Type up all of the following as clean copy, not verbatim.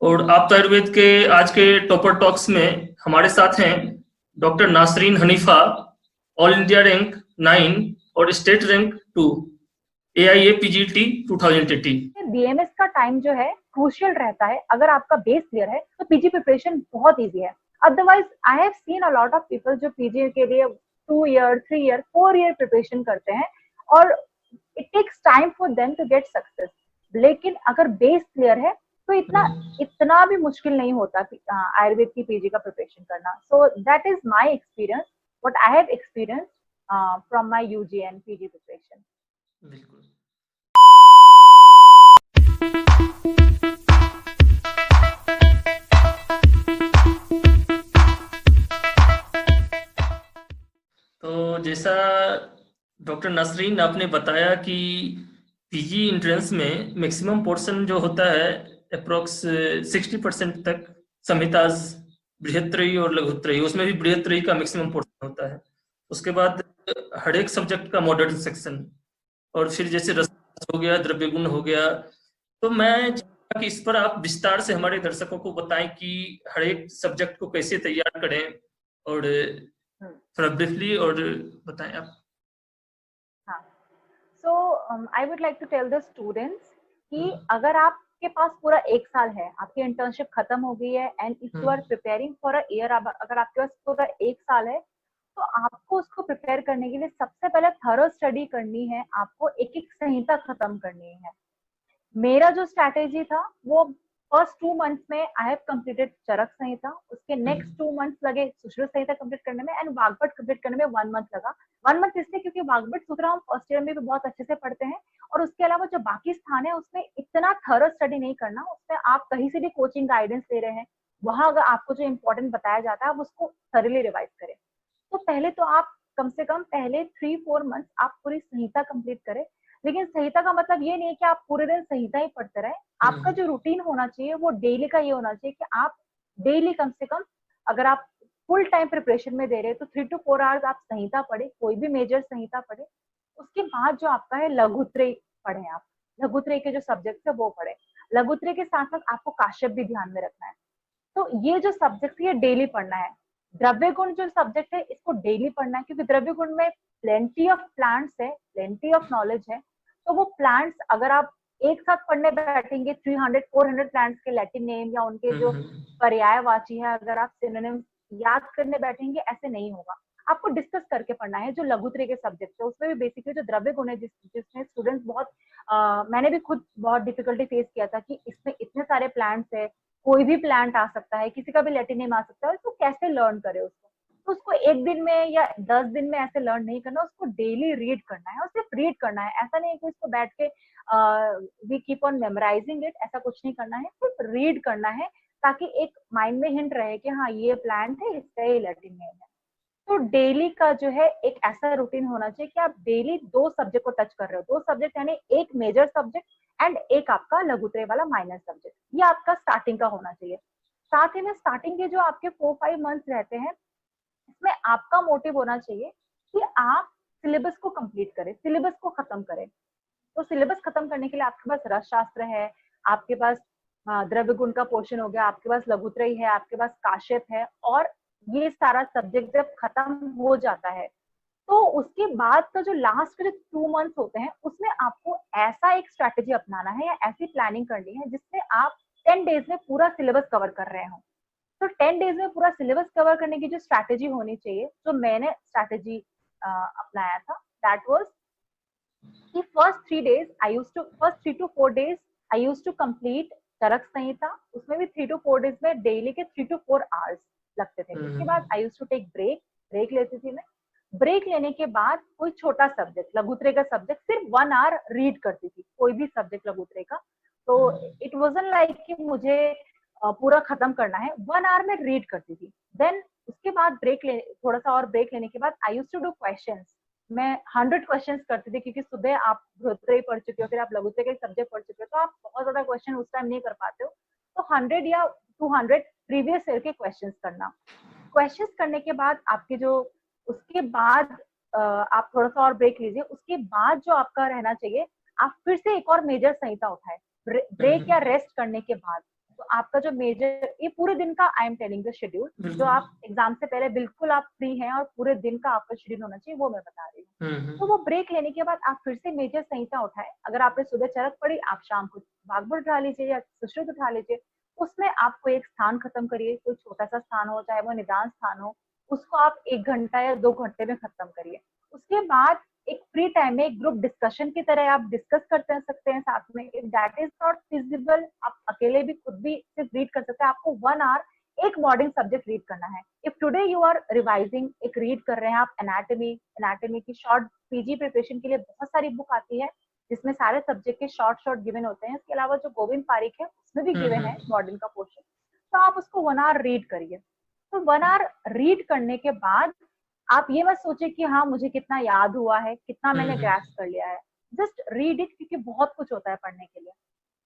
और आप तो आयुर्वेद के आज के टॉपर टॉक्स में हमारे साथ हैं doctor Nasreen Hanifa, all India rank 9 और state rank 2, AIA PGT 2080। BMS का टाइम जो है क्रूशियल रहता है। अगर आपका बेस क्लियर है तो पीजी प्रिपरेशन बहुत इजी है। Otherwise I have seen a lot of people जो पीजी के लिए 2 ईयर 3 ईयर 4 ईयर प्रिपरेशन करते हैं और it takes time for them to get success. लेकिन अगर बेस क्लियर है तो इतना भी मुश्किल नहीं होता आयुर्वेद की पीजी का प्रिपरेशन करना। So that is my experience, what I have experience from my UG and PG preparation. बिल्कुल। तो जैसा डॉक्टर नसरीन आपने बताया कि पीजी एंट्रेंस में मैक्सिमम पोर्शन जो होता है अप्रोक्स 60% तक संहिताज, बृहत्त्रयी और लघुत्त्रयी, उसमें भी बृहत्त्रयी का मैक्सिमम पोर्शन होता है। उसके बाद हर एक सब्जेक्ट का मॉडल सेक्शन, और फिर जैसे रस हो गया, द्रव्य गुण हो गया। तो मैं कि इस पर आप विस्तार से हमारे दर्शकों को बताएं कि हर एक सब्जेक्ट को कैसे तैयार करें, और थोड़ा ब्रीफली और बताएं आप। हाँ, so I would like to tell the students कि अगर आपके पास पूरा 1 साल है, आपकी इंटर्नशिप खत्म हो गई है and if you are preparing for a year, अगर आपके पास पूरा 1 साल है तो आपको उसको प्रिपेयर करने के लिए सबसे पहले थरो स्टडी करनी है। आपको एक एक संहिता खत्म करनी है। मेरा जो स्ट्रैटेजी था वो फर्स्ट 2 मंथ्स में आई हैव कंप्लीटेड चरक संहिता, उसके नेक्स्ट 2 मंथ्स लगे सुश्रुत संहिता कंप्लीट करने में एंड वाग्भट कंप्लीट करने में 1 मंथ लगा। 1 मंथ इसलिए क्योंकि वाग्भट सूत्र हम फर्स्ट ईयर में भी बहुत अच्छे से पढ़ते हैं और उसके अलावा जो बाकी स्थान है उसमें इतना थरो स्टडी नहीं करना। उसमें आप कहीं से भी कोचिंग गाइडेंस ले रहे हैं, वहां अगर आपको जो इंपॉर्टेंट बताया जाता है आप उसको थॉरली रिवाइज करें। तो पहले तो आप कम से कम पहले 3-4 मंथ आप पूरी संहिता कंप्लीट करें। लेकिन संहिता का मतलब ये नहीं है कि आप पूरे दिन संहिता ही पढ़ते रहे। आपका जो रूटीन होना चाहिए वो डेली का ये होना चाहिए कि आप डेली कम से कम, अगर आप फुल टाइम प्रिपरेशन में दे रहे हैं तो 3 to 4 आवर्स आप संहिता पढ़े, कोई भी मेजर संहिता पढ़े। उसके बाद जो आपका है लघुत्रय पढ़े, आप लघुत्रय के जो सब्जेक्ट है वो पढ़े। लघुत्रय के साथ साथ आपको काश्यप भी ध्यान में रखना है। तो ये जो सब्जेक्ट है ये डेली पढ़ना है। द्रव्य गुण जो सब्जेक्ट है इसको डेली पढ़ना है क्योंकि द्रव्य गुण में प्लेंटी ऑफ प्लांट्स है, प्लेंटी ऑफ नॉलेज है। तो वो प्लांट्स अगर आप एक साथ पढ़ने बैठेंगे 300-400 प्लांट्स के लैटिन नेम या उनके जो पर्यायवाची है, अगर आप सिनोनिम्स याद करने बैठेंगे ऐसे नहीं होगा। आपको डिस्कस करके पढ़ना है। जो लघुत्रय के सब्जेक्ट है उसमें भी बेसिकली जो द्रव्य गुण है जिसमें स्टूडेंट्स बहुत मैंने भी खुद बहुत डिफिकल्टी फेस किया था कि इसमें इतने सारे प्लांट्स है, कोई भी प्लांट आ सकता है, किसी का भी लैटिन नेम आ सकता है, तो कैसे लर्न करे उसको। तो उसको एक दिन में या 10 दिन में ऐसे लर्न नहीं करना, उसको डेली रीड करना है और सिर्फ रीड करना है। ऐसा नहीं है कि उसको बैठ के we keep on memorising it, ऐसा कुछ नहीं करना है, सिर्फ रीड करना है ताकि एक माइंड में हिंट रहे कि हाँ ये प्लांट है, इसका ये लैटिन नेम है। तो डेली का जो है एक ऐसा रूटीन होना चाहिए कि आप डेली 2 सब्जेक्ट को टच कर रहे हो। 2 सब्जेक्ट यानी एक मेजर सब्जेक्ट एंड एक आपका लघुत्रय वाला माइनर सब्जेक्ट। ये आपका स्टार्टिंग का होना चाहिए। साथ ही में स्टार्टिंग के जो आपके 4-5 मंथ्स रहते हैं इसमें आपका मोटिव होना चाहिए कि आप सिलेबस को कंप्लीट करें, सिलेबस को खत्म करें। तो सिलेबस खत्म करने के लिए आपके पास रस शास्त्र है, आपके पास द्रव्य गुण का पोर्शन हो गया, आपके पास लघुत्रय है, आपके पास काश्यप है, और ये सारा सब्जेक्ट जब खत्म हो जाता है तो उसके बाद का जो लास्ट के 2 मंथ्स होते हैं उसमें आपको ऐसा एक स्ट्रैटेजी अपनाना है या ऐसी प्लानिंग करनी है जिससे आप 10 डेज में पूरा सिलेबस कवर कर रहे हो। तो 10 डेज में पूरा सिलेबस कवर करने की जो स्ट्रैटेजी होनी चाहिए, जो मैंने स्ट्रैटेजी अपनाया था, दैट वाज कि first 3 to 4 days I used to complete Charak Samhita. उसमें भी 3 to 4 days में डेली के 3 to 4 आवर्स लगते थे। उसके बाद I used to take break लेती थी मैं। ब्रेक लेने के बाद कोई छोटा सब्जेक्ट, लघुत्रय का सब्जेक्ट, सिर्फ 1 आवर रीड करती थी, कोई भी सब्जेक्ट लघुत्रय का। तो इट वाजंट लाइक कि मुझे पूरा खत्म करना है, 1 आवर में रीड करती थी। देन उसके बाद थोड़ा सा और ब्रेक लेने के बाद I used to do questions. मैं 100 क्वेश्चंस करती थी क्योंकि सुबह आप लघुत्रय पढ़ चुके हो, फिर आप लघुत्रय के सब्जेक्ट पढ़ चुके हो, तो आप बहुत ज्यादा क्वेश्चन उस टाइम नहीं कर पाते हो। तो 100 या 200 प्रीवियस ईयर के क्वेश्चंस करना। क्वेश्चंस करने के बाद आपके जो उसके बाद आप थोड़ा सा और ब्रेक लीजिए। उसके बाद जो आपका रहना चाहिए, आप फिर से एक और मेजर संहिता उठाए ब्रेक या रेस्ट करने के बाद। तो आपका जो मेजर, ये पूरे दिन का I am telling the schedule, जो बिल्कुल। आप एग्जाम से पहले बिल्कुल आप फ्री हैं और पूरे दिन का आपका शेड्यूल होना चाहिए, वो मैं बता रही हूँ। तो वो ब्रेक लेने के बाद आप फिर से मेजर संहिता उठाए। अगर आपने सुबह चरक पढ़ी, आप शाम को भागवत उठा लीजिए या सुश्रुत उठा लीजिए। उसमें आप कोई एक स्थान खत्म करिए, कोई छोटा सा स्थान हो, चाहे वो निदान स्थान हो, उसको आप 1 घंटा या 2 घंटे में खत्म करिए। उसके बाद एक फ्री टाइम में एक ग्रुप डिस्कशन की तरह आप डिस्कस करते सकते हैं साथ में। If that is not feasible, आप अकेले भी खुद भी सिर्फ रीड कर सकते हैं। आपको 1 आवर एक मॉडर्न सब्जेक्ट रीड करना है। If today you are revising, एक रीड कर रहे हैं आप एनाटॉमी की शॉर्ट पीजी प्रिपरेशन के लिए बहुत सारी बुक आती है जिसमें सारे सब्जेक्ट के शॉर्ट गिवन होते हैं। इसके अलावा जो गोविंद पारिक है उसमें भी गिवन है मॉडर्न का पोर्शन। तो आप उसको 1 आवर रीड करिए। तो 1 आवर रीड करने के बाद आप ये मत सोचे कि हाँ मुझे कितना याद हुआ है, कितना मैंने ग्रास्प कर लिया है। जस्ट रीड इट, क्योंकि बहुत कुछ होता है पढ़ने के लिए।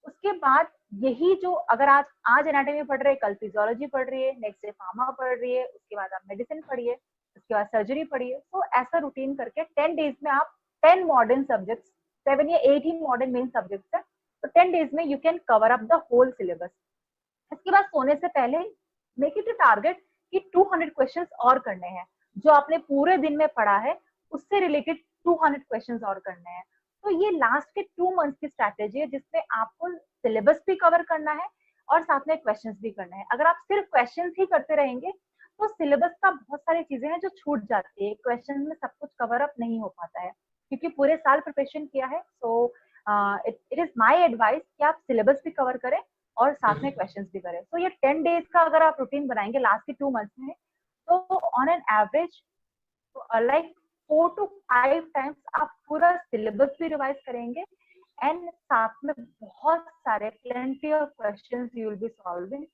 उसके बाद यही जो, अगर आज एनाटॉमी पढ़ रहे हैं, कल फिजियोलॉजी पढ़ रही है, नेक्स्ट डे फार्मा पढ़ रही है, उसके बाद आप मेडिसिन पढ़िए, उसके बाद सर्जरी पढ़िए। तो ऐसा रूटीन करके 10 डेज में आप 10 मॉडर्न सब्जेक्ट्स, 7 या 8 ही मॉडर्न मेन सब्जेक्ट्स है, तो 10 डेज में you can cover up the whole syllabus. इसके बाद सोने से पहले मेक इट अ टारगेट कि 200 क्वेश्चंस और करने हैं। जो आपने पूरे दिन में पढ़ा है उससे रिलेटेड 200 क्वेश्चंस और करने हैं। तो ये लास्ट के 2 मंथ्स की स्ट्रैटेजी है जिसमें आपको सिलेबस भी कवर करना है और साथ में क्वेश्चंस भी करने हैं। अगर आप सिर्फ क्वेश्चंस ही करते रहेंगे तो सिलेबस का बहुत सारी चीजें हैं जो छूट जाती है। क्वेश्चन में सब कुछ कवर अप नहीं हो पाता है क्योंकि पूरे साल प्रिपरेशन किया है। So it is my advice कि आप सिलेबस भी कवर करें और साथ में क्वेश्चंस भी करें। तो ये 10 डेज का अगर आप रूटीन बनाएंगे लास्ट के 2 मंथ्स में, तो on an average like 4 to 5 times आप पूरा सिलेबस भी रिवाइज करेंगे एंड साथ में बहुत सारे plenty of questions you will be solving.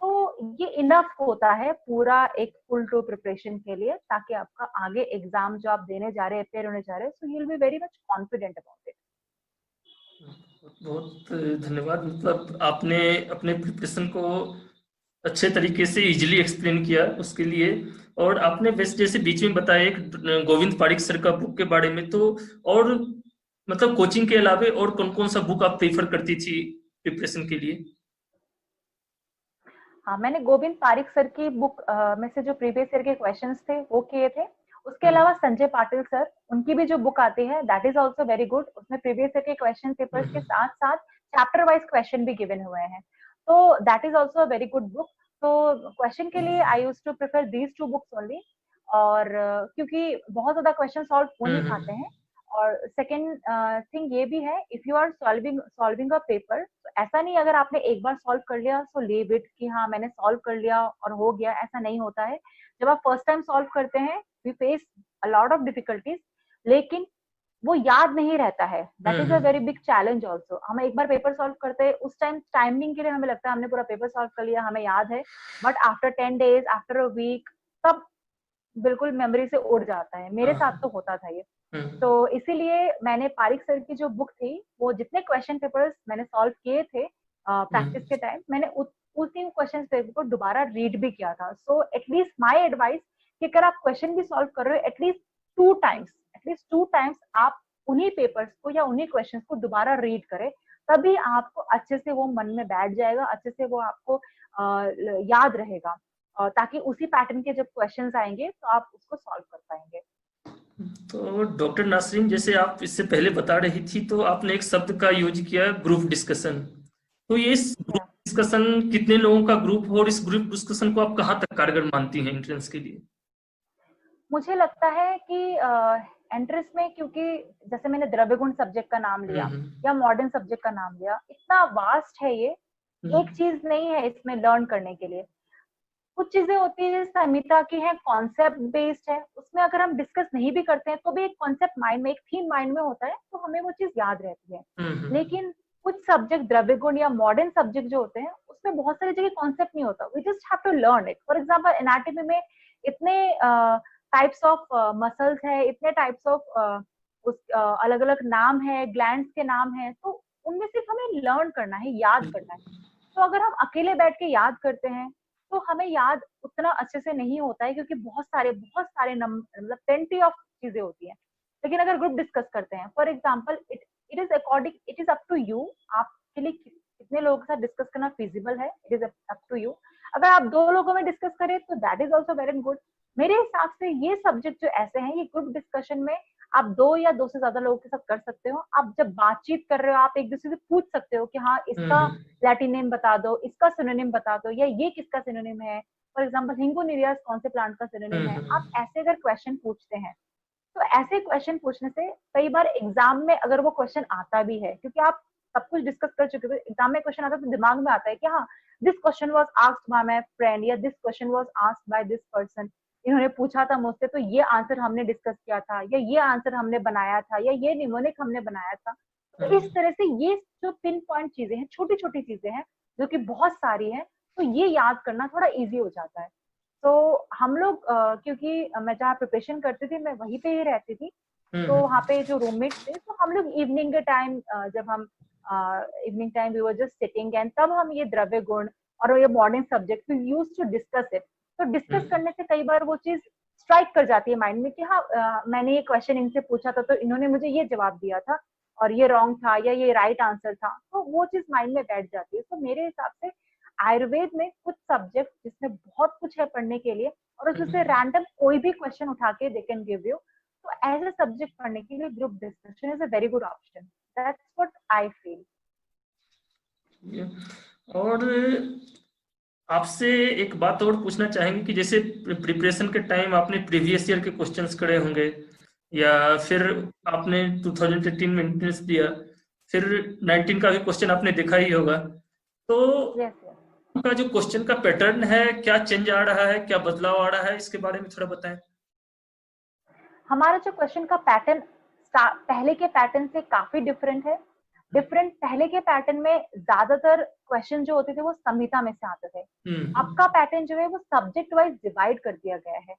तो ये इनफ होता है पूरा एक फुल टू प्रिपरेशन के लिए, ताकि आपका आगे एग्जाम जो आप देने जा रहे हैं, अपेयर होने जा रहे हैं, so you will be very much confident about it. बहुत धन्यवाद। मतलब आपने अपने प्रिपरेशन को अच्छे तरीके से इजीली एक्सप्लेन किया उसके लिए। और आपने वैसे जैसे बीच में बताया एक गोविंद पारिक सर का बुक के बारे में, तो और मतलब कोचिंग के अलावे और कौन कौन सा बुक आप प्रेफर करती थी प्रिपरेशन के लिए? हाँ, मैंने गोविंद पारिक सर की बुक में से जो प्रीवियस ईयर के क्वेश्चंस थे वो किए थे। उसके अलावा संजय पाटिल सर, उनकी भी जो बुक आती है that is also very good. उसमें प्रीवियस ईयर के क्वेश्चन पेपर्स के साथ साथ चैप्टर वाइज क्वेश्चन भी गिवन हुए हैं, तो that is also a very good book. तो क्वेश्चन के लिए I used to prefer these 2 books only. और क्योंकि बहुत ज्यादा क्वेश्चन सॉल्व हो नहीं पाते हैं। और सेकेंड थिंग ये भी है, if you are solving a paper, ऐसा नहीं अगर आपने एक बार सॉल्व कर लिया सो लीव इट कि हाँ मैंने सॉल्व कर लिया और हो गया, ऐसा नहीं होता है। जब आप फर्स्ट टाइम सॉल्व करते हैं we face a lot of difficulties, लेकिन वो याद नहीं रहता है। That is a very big challenge also. हम एक बार पेपर सॉल्व करते हैं, उस टाइमिंग के लिए हमें लगता है हमने पूरा पेपर सॉल्व कर लिया, हमें याद है, but after 10 days, after a week, तब बिल्कुल मेमोरी से उड़ जाता है। मेरे साथ तो होता था ये। तो इसीलिए मैंने पारिक सर की जो बुक थी, वो जितने क्वेश्चन पेपर्स मैंने सॉल्व किए थे प्रैक्टिस के टाइम, मैंने उसी क्वेश्चन पेपर को दोबारा रीड भी किया था। सो एटलीस्ट माय एडवाइस कि अगर आप क्वेश्चन भी सॉल्व कर रहे हो, एटलीस्ट टू टाइम्स आप उन्हीं पेपर्स को या उन्हीं क्वेश्चंस को दोबारा रीड करें, तभी आपको अच्छे से वो मन में बैठ जाएगा, अच्छे से वो आपको याद रहेगा, ताकि उसी पैटर्न के जब क्वेश्चंस आएंगे तो आप उसको सॉल्व कर पाएंगे। तो डॉक्टर नासरीन, जैसे आप इससे पहले बता रही थी तो आपने एक शब्द का यूज किया, ग्रुप डिस्कशन। तो ये इस ग्रुप डिस्कशन कितने लोगों का ग्रुप हो और इस ग्रुप डिस्कशन को आप कहाँ तक कारगर मानती हैं एंट्रेंस के लिए? मुझे लगता है कि एंट्रेंस में, क्योंकि जैसे मैंने द्रव्य गुण सब्जेक्ट का नाम लिया या मॉडर्न सब्जेक्ट का नाम लिया, इतना वास्ट है ये, एक चीज नहीं है इसमें लर्न करने के लिए। कुछ चीजें होती है जैसे संहिता की है, कॉन्सेप्ट बेस्ड है, उसमें अगर हम डिस्कस नहीं भी करते हैं तो भी एक कॉन्सेप्ट माइंड में, एक थीम माइंड में होता है, तो हमें वो चीज याद रहती है। लेकिन कुछ सब्जेक्ट द्रव्य गुण या मॉडर्न सब्जेक्ट जो होते हैं उसमें बहुत सारी जगह कॉन्सेप्ट नहीं होता, we just have to learn it. For example anatomy में इतने टाइप्स ऑफ मसल्स है, इतने टाइप्स ऑफ अलग अलग नाम है, ग्लैंड्स के नाम है, तो उनमें सिर्फ हमें लर्न करना है, याद करना है। तो अगर हम अकेले बैठ के याद करते हैं तो हमें याद उतना अच्छे से नहीं होता है, क्योंकि बहुत सारे मतलब प्लेंटी ऑफ चीजें होती हैं। लेकिन अगर ग्रुप डिस्कस करते हैं, for example it is up to you, आपके लिए कितने लोगों के साथ डिस्कस करना फिजिबल है, it is up to you. अगर आप 2 लोगों में डिस्कस करें तो that is also very good. मेरे हिसाब से ये सब्जेक्ट जो ऐसे हैं, ये ग्रुप डिस्कशन में आप 2 या 2 से ज्यादा लोगों के साथ कर सकते हो। आप जब बातचीत कर रहे हो, आप एक दूसरे से पूछ सकते हो कि हाँ इसका लैटिनिम बता दो, इसका सिनोनिम बता दो, या ये किसका सिनोनिम है। फॉर एग्जाम्पल हिंगो निरियस कौन से प्लांट का सिनोनिम है। आप ऐसे अगर क्वेश्चन पूछते हैं तो ऐसे क्वेश्चन पूछने से कई बार एग्जाम में अगर वो क्वेश्चन आता भी है, क्योंकि आप सब कुछ डिस्कस कर चुके हो, एग्जाम में क्वेश्चन आता है तो दिमाग में आता है कि हाँ this question was asked by my friend, या this question was asked by this person, इन्होंने पूछा था मुझसे तो ये आंसर हमने डिस्कस किया था, या ये आंसर हमने बनाया था, या ये निमोनिक हमने बनाया था। तो इस तरह से ये जो पिन पॉइंट चीजें हैं, छोटी छोटी चीजें हैं जो कि बहुत सारी हैं, तो ये याद करना थोड़ा इजी हो जाता है। तो हम लोग क्योंकि मैं जहाँ प्रिपरेशन करती थी मैं वहीं पे ही रहती थी, तो वहाँ पे जो रूममेट्स थे, तो हम लोग इवनिंग के टाइम जब हम evening time we were just sitting, and तब हम ये द्रव्य गुण और ये modern subject we use to discuss it. तो डिस्कस करने से कई बार वो चीज स्ट्राइक कर जाती है माइंड में कि हाँ मैंने ये क्वेश्चन इनसे पूछा था तो इन्होंने मुझे ये जवाब दिया था और ये रॉन्ग था या ये राइट आंसर था, तो वो चीज माइंड में बैठ जाती है। तो मेरे हिसाब से आयुर्वेद में कुछ सब्जेक्ट जिसमें बहुत कुछ है पढ़ने के लिए, और उससे रैंडम कोई भी क्वेश्चन उठा के दे कैन गिव यू, तो एज ए सब्जेक्ट पढ़ने के लिए group discussion is a very good option. That's what I feel. और आपसे एक बात और पूछना चाहेंगे कि जैसे प्रिपरेशन के टाइम आपने प्रीवियस ईयर के क्वेश्चंस करे होंगे, या फिर आपने 2018 में एंट्रेंस दिया, फिर 19 का भी क्वेश्चन आपने देखा ही होगा, तो yes, yes. आपका जो क्वेश्चन का पैटर्न है क्या चेंज आ रहा है, क्या बदलाव आ रहा है, इसके बारे में थोड़ा बताएं। हमारा जो क्वेश्चन का पैटर्न पहले के पैटर्न से काफी डिफरेंट है। पहले के पैटर्न में ज्यादातर क्वेश्चन जो होते थे वो संहिता में से आते थे। आपका पैटर्न जो है वो सब्जेक्ट वाइज डिवाइड कर दिया गया है।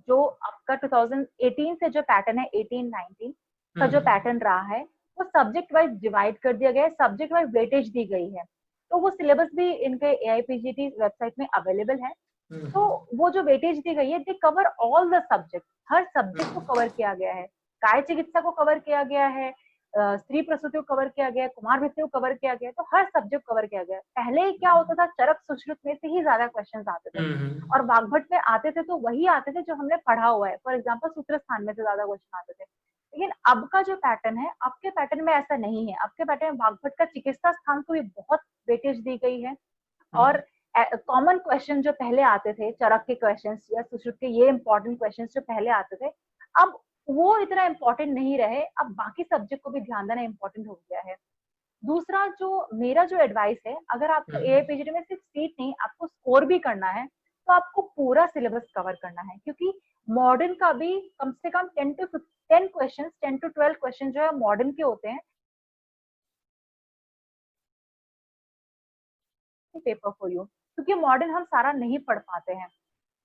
जो आपका 2018 से जो पैटर्न है 18-19 का जो पैटर्न रहा है वो सब्जेक्ट वाइज डिवाइड कर दिया गया है, सब्जेक्ट वाइज वेटेज दी गई है। तो वो सिलेबस भी इनके AIPGT वेबसाइट में अवेलेबल है। तो वो जो वेटेज दी गई है they cover all the subject, हर सब्जेक्ट को कवर किया गया है। काय चिकित्सा को कवर किया गया है, स्त्री प्रसूति को कवर किया गया है, कुमार भित्ति को कवर किया गया है, तो हर सब्जेक्ट कवर किया गया है। पहले क्या होता था, चरक सुश्रुत में से ही ज्यादा क्वेश्चंस आते थे और वाग्भट में आते थे तो वही आते थे जो हमने पढ़ा हुआ है। फॉर एग्जाम्पल सूत्र स्थान में से ज्यादा क्वेश्चन आते थे। लेकिन अब का जो पैटर्न है, आपके पैटर्न में ऐसा नहीं है। आपके पैटर्न में वाग्भट का चिकित्सा स्थान को भी बहुत वेटेज दी गई है, और कॉमन क्वेश्चन जो पहले आते थे, चरक के क्वेश्चंस या सुश्रुत के ये इंपॉर्टेंट क्वेश्चंस जो पहले आते थे, अब वो इतना इंपॉर्टेंट नहीं रहे। अब बाकी सब्जेक्ट को भी ध्यान देना इंपॉर्टेंट हो गया है। दूसरा जो मेरा जो एडवाइस है, अगर आपको AIPGT में सिर्फ सीट नहीं, आपको स्कोर भी करना है तो आपको पूरा सिलेबस कवर करना है, क्योंकि मॉडर्न का भी कम से कम 10 to 12 क्वेश्चन जो है मॉडर्न के होते हैं पेपर फॉर यू, क्योंकि मॉडर्न हम सारा नहीं पढ़ पाते हैं।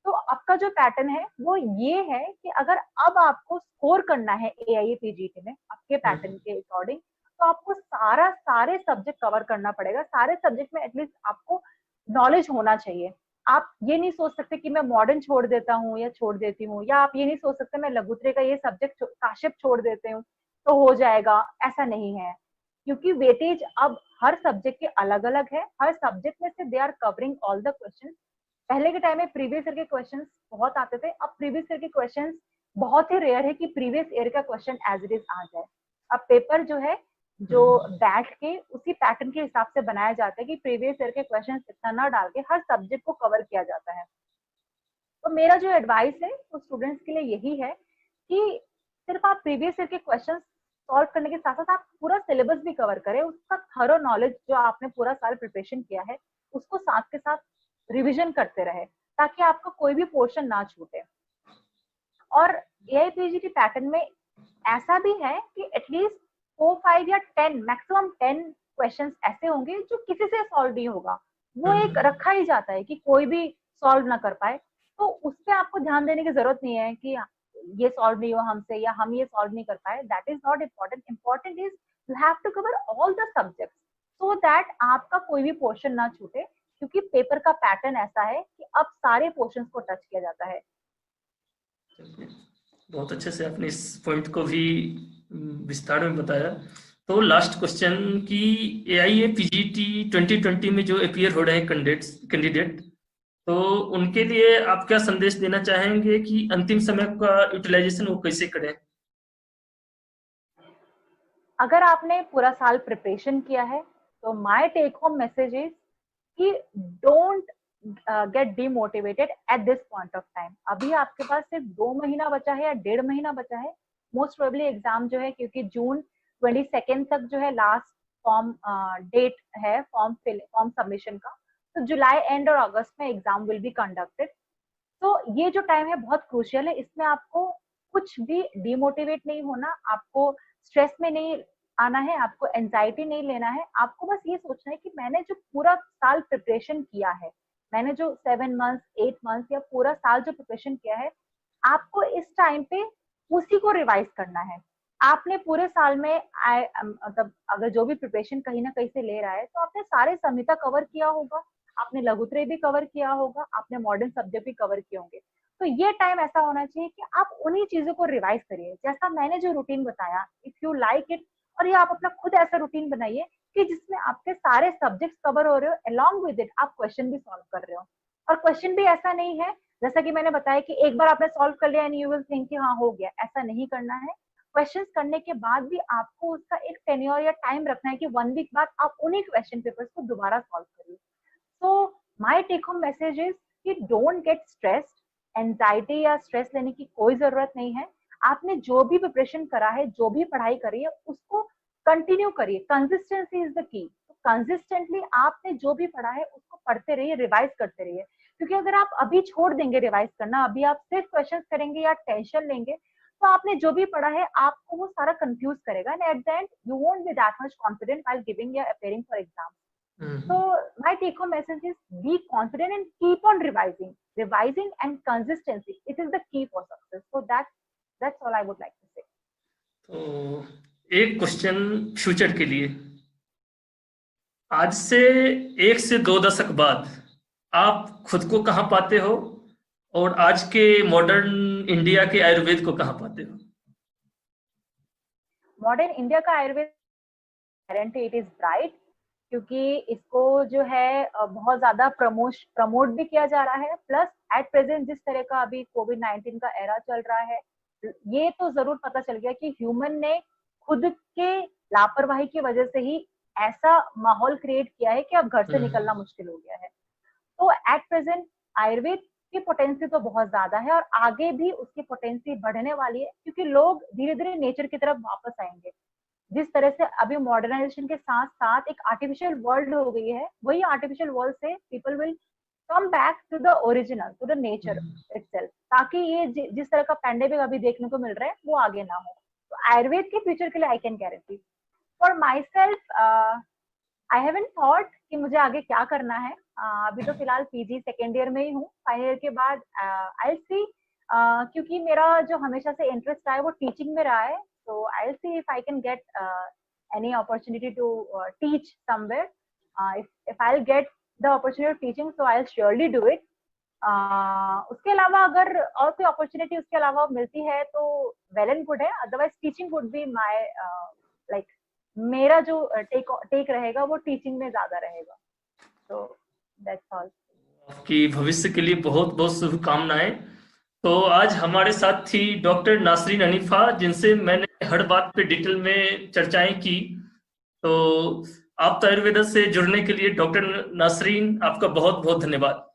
तो आपका जो पैटर्न है वो ये है कि अगर अब आपको स्कोर करना है AIPGT में आपके पैटर्न के अकॉर्डिंग, तो आपको सारे सब्जेक्ट कवर करना पड़ेगा। सारे सब्जेक्ट में एटलीस्ट आपको नॉलेज होना चाहिए। आप ये नहीं सोच सकते कि मैं मॉडर्न छोड़ देता हूँ या छोड़ देती हूँ, या आप ये नहीं सोच सकते मैं लघुत्रे का ये सब्जेक्ट काश्यप छोड़ देते हूँ तो हो जाएगा, ऐसा नहीं है। क्योंकि वेटेज अब हर सब्जेक्ट के अलग अलग है, हर सब्जेक्ट में से they are covering all the question. पहले के टाइम में प्रीवियस ईयर के क्वेश्चंस बहुत आते थे, अब प्रीवियस ईयर के क्वेश्चंस बहुत ही रेयर है कि प्रीवियस ईयर का क्वेश्चन एज इट इज आ जाए। अब पेपर जो है जो बैठ के उसी पैटर्न के हिसाब से बनाया जाता है कि प्रीवियस ईयर के क्वेश्चन इतना ना डाल के हर सब्जेक्ट को कवर किया जाता है। तो मेरा जो एडवाइस है वो स्टूडेंट्स के लिए यही है कि सिर्फ आप प्रीवियस ईयर के क्वेश्चन सॉल्व करने के साथ साथ आप पूरा सिलेबस भी कवर करें, उसका थरो नॉलेज जो आपने पूरा साल प्रिपरेशन किया है उसको साथ के साथ रिवीजन करते रहे, ताकि आपका कोई भी पोर्शन ना छूटे। और AIPGT पैटर्न में ऐसा भी है कि एटलीस्ट 4, 5 या 10 मैक्सिमम 10 क्वेश्चंस ऐसे होंगे जो किसी से सॉल्व नहीं होगा। वो एक रखा ही जाता है कि कोई भी सॉल्व ना कर पाए, तो उस पर आपको ध्यान देने की जरूरत नहीं है कि ये सॉल्व नहीं हुआ हमसे या हम ये सॉल्व नहीं कर पाए। That is not important. Important is you have to cover all the subjects so that आपका कोई भी पोर्शन ना छूटे, क्योंकि पेपर का पैटर्न ऐसा है कि अब सारे पोर्शंस को टच किया जाता है। बहुत अच्छे से आपने इस पॉइंट को भी विस्तार में बताया। तो लास्ट क्वेश्चन की AIA PGT 2020 में जो अपीयर हो रहे हैं कैंडिडेट, तो उनके लिए आप क्या संदेश देना चाहेंगे कि अंतिम समय का यूटिलाइजेशन वो कैसे करें? अगर आपने पूरा साल प्रिपरेशन किया है तो my take home message is कि don't get demotivated at this point of time. अभी आपके पास सिर्फ 2 महीना बचा है या 1.5 महीना बचा है। मोस्ट प्रोबेबली एग्जाम जो है, क्योंकि जून 22 तक जो है लास्ट फॉर्म डेट है फॉर्म सबमिशन का, तो जुलाई एंड और अगस्त में एग्जाम विल बी कंडक्टेड। तो ये जो टाइम है बहुत क्रूशियल है, इसमें आपको कुछ भी डिमोटिवेट नहीं होना, आपको स्ट्रेस में नहीं आना है, आपको एंजाइटी नहीं लेना है। आपको बस ये सोचना है कि मैंने जो पूरा साल प्रिपरेशन किया है, मैंने जो 7 मंथ्स 8 मंथ्स या पूरा साल जो प्रिपरेशन किया है, आपको इस टाइम पे उसी को रिवाइज करना है। आपने पूरे साल में मतलब अगर जो भी प्रिपरेशन कहीं ना कहीं से ले रहा है, तो आपने सारे संहिता कवर किया होगा, आपने लघुत्रय भी कवर किया होगा, आपने मॉडर्न सब्जेक्ट भी कवर किए होंगे। तो ये टाइम ऐसा होना चाहिए कि आप उन्हीं चीजों को रिवाइज करिए, जैसा मैंने जो रूटीन बताया, इफ यू लाइक इट। और ये आप अपना खुद ऐसा रूटीन बनाइए कि जिसमें आपके सारे सब्जेक्ट्स कवर हो रहे हो, अलोंग विद इट आप क्वेश्चन भी सॉल्व कर रहे हो। और क्वेश्चन भी ऐसा नहीं है जैसा कि मैंने बताया कि एक बार आपने सॉल्व कर लिया एंड यू विल थिंक कि हाँ हो गया, ऐसा नहीं करना है। क्वेश्चंस करने के बाद भी आपको उसका एक टेन्योर या टाइम रखना है कि 1 वीक बाद आप उन्हीं क्वेश्चन पेपर्स को दोबारा सॉल्व करिए। So my take home message is कि don't get stressed, एंजाइटी या स्ट्रेस लेने की कोई जरूरत नहीं है। आपने जो भी प्रिपरेशन करा है, जो भी पढ़ाई करी है, उसको कंटिन्यू करिए। Consistency is the key. Consistently आपने जो भी पढ़ा है उसको पढ़ते रहिए, रिवाइज करते रहिए। क्योंकि अगर आप अभी छोड़ देंगे रिवाइज करना, अभी आप सिर्फ क्वेश्चन करेंगे या टेंशन लेंगे, तो आपने जो भी पढ़ा है आपको वो सारा कंफ्यूज करेगा and at the end you won't be that much confident while giving या appearing for exam. So my take home message is be confident and keep on revising and consistency. It is the key for success. So that's all I would like to say. तो एक question future के लिए, आज से 1 से 2 दशक बाद आप खुद को कहाँ पाते हो और आज के मॉडर्न इंडिया के आयुर्वेद को कहाँ पाते हो? मॉडर्न इंडिया का Ayurveda guarantee it is bright, क्योंकि इसको जो है बहुत ज्यादा प्रमोट भी किया जा रहा है। प्लस एट प्रेजेंट जिस तरह का अभी कोविड-19 का एरा चल रहा है, ये तो जरूर पता चल गया कि ह्यूमन ने खुद के लापरवाही की वजह से ही ऐसा माहौल क्रिएट किया है कि अब घर से निकलना मुश्किल हो गया है। तो एट प्रेजेंट आयुर्वेद की पोटेंसी तो बहुत ज्यादा है और आगे भी उसकी पोटेंसी बढ़ने वाली है, क्योंकि लोग धीरे धीरे नेचर की तरफ वापस आएंगे। जिस तरह से अभी मॉडर्नाइजेशन के साथ साथ एक आर्टिफिशियल वर्ल्ड हो गई है, वही आर्टिफिशियल वर्ल्ड से people will come back to the original, to the nature itself, ताकि ये जिस तरह का पैंडेमिक अभी देखने को मिल रहा है वो आगे ना हो। तो आयुर्वेद के फ्यूचर के लिए I can guarantee. For my self I haven't thought कि मुझे आगे क्या करना है। अभी तो फिलहाल पीजी सेकेंड ईयर में ही हूँ। फाइनल ईयर के बाद आई सी, क्योंकि मेरा जो हमेशा से इंटरेस्ट रहा है वो टीचिंग में रहा है। So I'll see if I can get any opportunity to teach somewhere. If I'll get the opportunity of teaching, so I'll surely do it. उसके अलावा अगर और कोई अपॉर्चुनिटी उसके अलावा मिलती है तो वेल एंड गुड है, otherwise teaching would be my like, मेरा जो टेक रहेगा वो टीचिंग में ज्यादा रहेगा। तो दैट्स ऑल। आपकी भविष्य के लिए बहुत बहुत शुभकामनाएं। तो आज हमारे साथ थी डॉक्टर नासरीन हनीफा, जिनसे मैंने हर बात पे डिटेल में चर्चाएं की। तो आप आयुर्वेद से जुड़ने के लिए डॉक्टर नासरीन, आपका बहुत बहुत धन्यवाद।